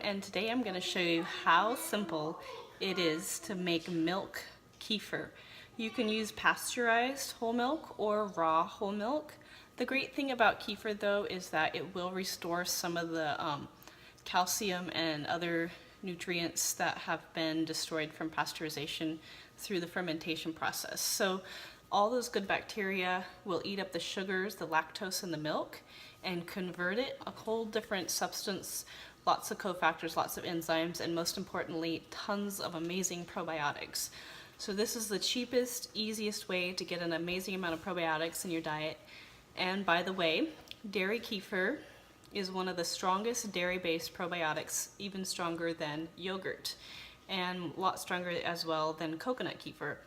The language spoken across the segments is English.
and today I'm going to show you how simple it is to make milk kefir. You can use pasteurized whole milk or raw whole milk. The great thing about kefir though is that it will restore some of the calcium and other nutrients that have been destroyed from pasteurization through the fermentation process. So all those good bacteria will eat up the sugars, the lactose in the milk, and convert it a whole different substance, lots of cofactors, lots of enzymes, and most importantly, tons of amazing probiotics. So this is the cheapest, easiest way to get an amazing amount of probiotics in your diet. And by the way, dairy kefir is one of the strongest dairy-based probiotics, even stronger than yogurt, and a lot stronger as well than coconut kefir.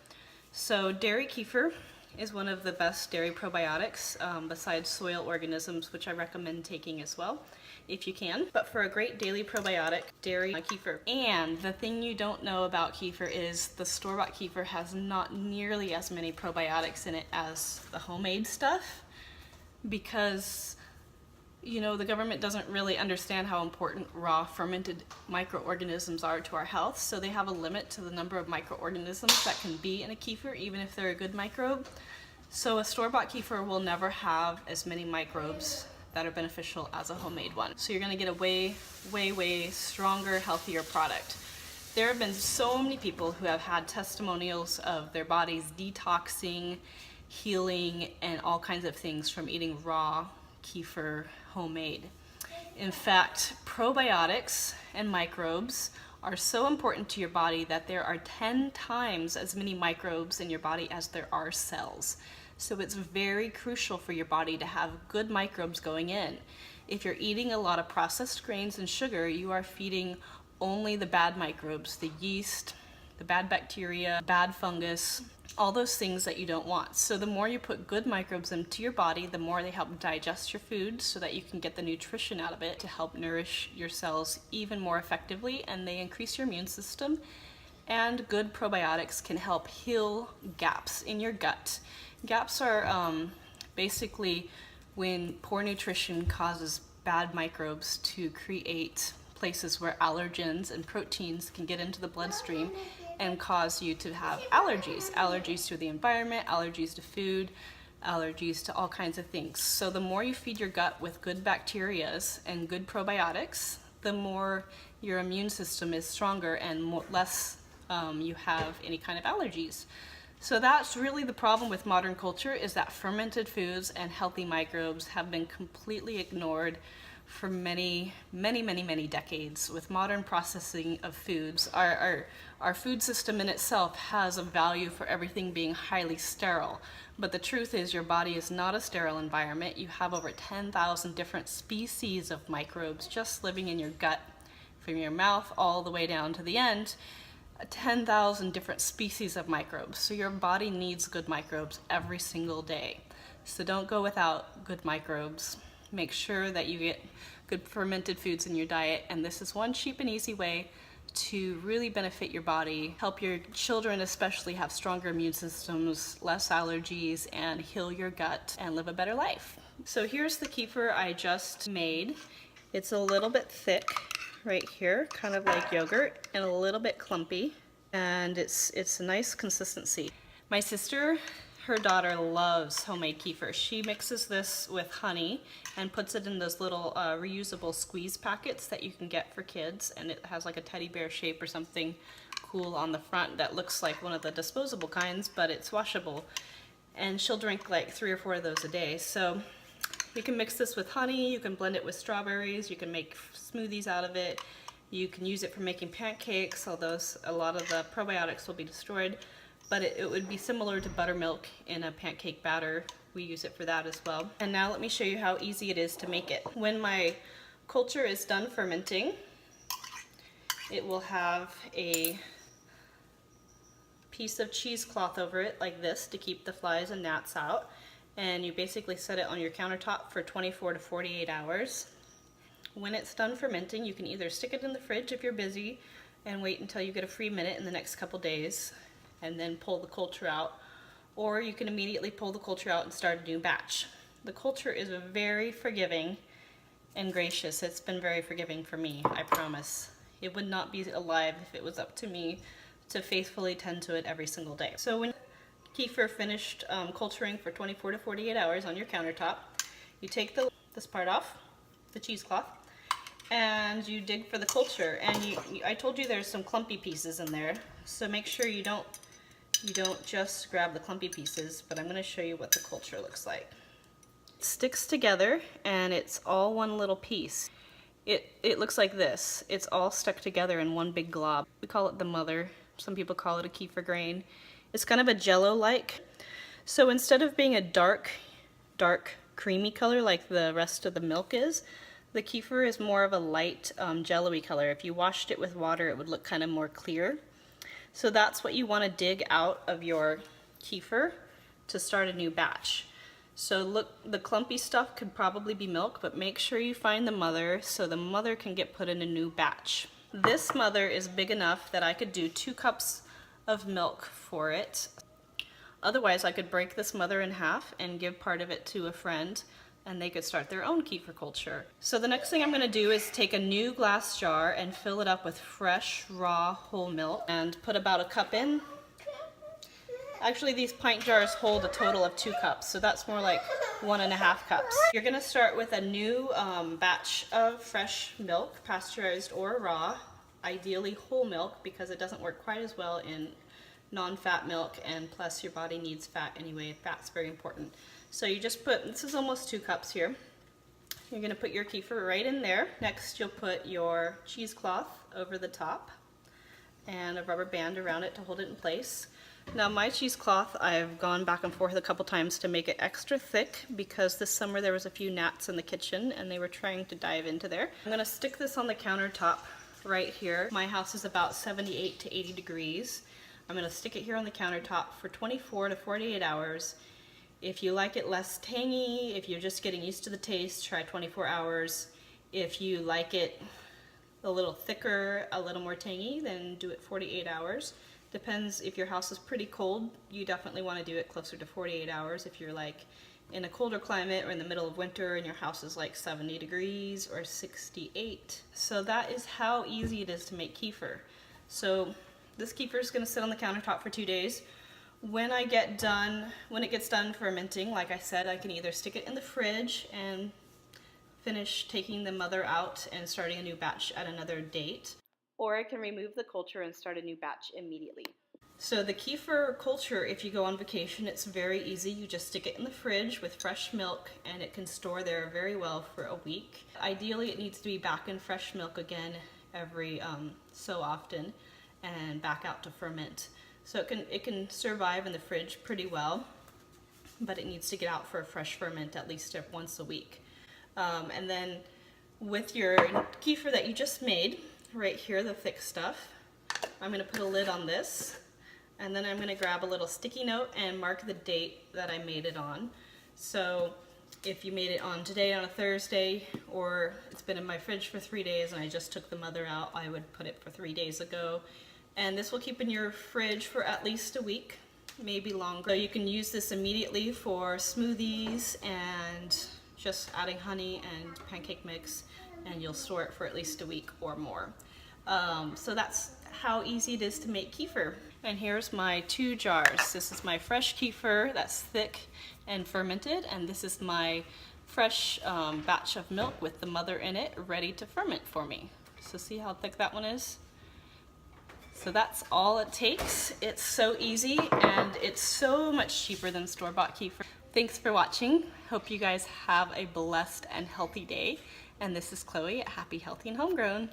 So dairy kefir is one of the best dairy probiotics besides soil organisms, which I recommend taking as well if you can. But for a great daily probiotic, dairy kefir. And the thing you don't know about kefir is the store-bought kefir has not nearly as many probiotics in it as the homemade stuff, because the government doesn't really understand how important raw fermented microorganisms are to our health, so they have a limit to the number of microorganisms that can be in a kefir, even if they're a good microbe. So a store-bought kefir will never have as many microbes that are beneficial as a homemade one. So you're gonna get a way stronger, healthier product. There have been so many people who have had testimonials of their bodies detoxing, healing, and all kinds of things from eating raw kefir homemade. In fact, probiotics and microbes are so important to your body that there are 10 times as many microbes in your body as there are cells. So it's very crucial for your body to have good microbes going in. If you're eating a lot of processed grains and sugar, you are feeding only the bad microbes, the yeast, the bad bacteria, bad fungus, all those things that you don't want. So the more you put good microbes into your body, the more they help digest your food so that you can get the nutrition out of it to help nourish your cells even more effectively, and they increase your immune system. And good probiotics can help heal gaps in your gut. Gaps are basically when poor nutrition causes bad microbes to create places where allergens and proteins can get into the bloodstream and cause you to have allergies. Allergies to the environment, allergies to food, allergies to all kinds of things. So the more you feed your gut with good bacterias and good probiotics, the more your immune system is stronger and less you have any kind of allergies. So that's really the problem with modern culture, is that fermented foods and healthy microbes have been completely ignored for many decades. With modern processing of foods, our food system in itself has a value for everything being highly sterile. But the truth is, your body is not a sterile environment. You have over 10,000 different species of microbes just living in your gut, from your mouth all the way down to the end. 10,000 different species of microbes. So your body needs good microbes every single day. So don't go without good microbes. Make sure that you get good fermented foods in your diet, and this is one cheap and easy way to really benefit your body, help your children especially have stronger immune systems, less allergies, and heal your gut and live a better life. So here's the kefir I just made. It's a little bit thick right here, kind of like yogurt, and a little bit clumpy, and it's a nice consistency. My sister, her daughter, loves homemade kefir. She mixes this with honey and puts it in those little reusable squeeze packets that you can get for kids, and it has like a teddy bear shape or something cool on the front that looks like one of the disposable kinds, but it's washable. And she'll drink like 3 or 4 of those a day. So you can mix this with honey, you can blend it with strawberries, you can make smoothies out of it, you can use it for making pancakes, although a lot of the probiotics will be destroyed. But it would be similar to buttermilk in a pancake batter. We use it for that as well. And now let me show you how easy it is to make it. When my culture is done fermenting, it will have a piece of cheesecloth over it like this to keep the flies and gnats out. And you basically set it on your countertop for 24 to 48 hours. When it's done fermenting, you can either stick it in the fridge if you're busy and wait until you get a free minute in the next couple days and then pull the culture out, or you can immediately pull the culture out and start a new batch. The culture is very forgiving and gracious. It's been very forgiving for me, I promise. It would not be alive if it was up to me to faithfully tend to it every single day. So when kefir finished culturing for 24 to 48 hours on your countertop, you take this part off, the cheesecloth, and you dig for the culture. And I told you there's some clumpy pieces in there, so make sure you don't just grab the clumpy pieces, but I'm going to show you what the culture looks like. It sticks together and it's all one little piece. It looks like this. It's all stuck together in one big glob. We call it the mother. Some people call it a kefir grain. It's kind of a jello-like. So instead of being a dark creamy color like the rest of the milk is, the kefir is more of a light jello-y color. If you washed it with water, it would look kind of more clear. So that's what you want to dig out of your kefir to start a new batch. So look, the clumpy stuff could probably be milk, but make sure you find the mother so the mother can get put in a new batch. This mother is big enough that I could do 2 cups of milk for it. Otherwise, I could break this mother in half and give part of it to a friend, and they could start their own kefir culture. So the next thing I'm going to do is take a new glass jar and fill it up with fresh, raw, whole milk and put about a cup in. Actually, these pint jars hold a total of 2 cups, so that's more like 1.5 cups. You're going to start with a new batch of fresh milk, pasteurized or raw, ideally whole milk because it doesn't work quite as well in non-fat milk, and plus your body needs fat anyway. Fat's very important. So you just put, this is almost 2 cups here. You're going to put your kefir right in there. Next you'll put your cheesecloth over the top and a rubber band around it to hold it in place. Now my cheesecloth, I've gone back and forth a couple times to make it extra thick because this summer there was a few gnats in the kitchen and they were trying to dive into there. I'm going to stick this on the countertop right here. My house is about 78 to 80 degrees. I'm going to stick it here on the countertop for 24 to 48 hours. If you like it less tangy, if you're just getting used to the taste, try 24 hours. If you like it a little thicker, a little more tangy, then do it 48 hours. Depends, if your house is pretty cold, you definitely want to do it closer to 48 hours. If you're like in a colder climate or in the middle of winter and your house is like 70 degrees or 68. So that is how easy it is to make kefir. So this kefir is going to sit on the countertop for 2 days. When it gets done fermenting, like I said, I can either stick it in the fridge and finish taking the mother out and starting a new batch at another date, or I can remove the culture and start a new batch immediately. So the kefir culture, if you go on vacation, it's very easy. You just stick it in the fridge with fresh milk and it can store there very well for a week. Ideally, it needs to be back in fresh milk again every so often and back out to ferment. So it can survive in the fridge pretty well, but it needs to get out for a fresh ferment at least once a week. And then with your kefir that you just made, right here, the thick stuff, I'm going to put a lid on this, and then I'm going to grab a little sticky note and mark the date that I made it on. So if you made it on today on a Thursday, or it's been in my fridge for 3 days and I just took the mother out, I would put it for 3 days ago. And this will keep in your fridge for at least a week, maybe longer. So you can use this immediately for smoothies and just adding honey and pancake mix, and you'll store it for at least a week or more. So that's how easy it is to make kefir. And here's my 2 jars. This is my fresh kefir that's thick and fermented, and this is my fresh batch of milk with the mother in it ready to ferment for me. So see how thick that one is? So that's all it takes. It's so easy and it's so much cheaper than store-bought kefir. Thanks for watching. Hope you guys have a blessed and healthy day. And this is Chloe at Happy, Healthy, and Homegrown.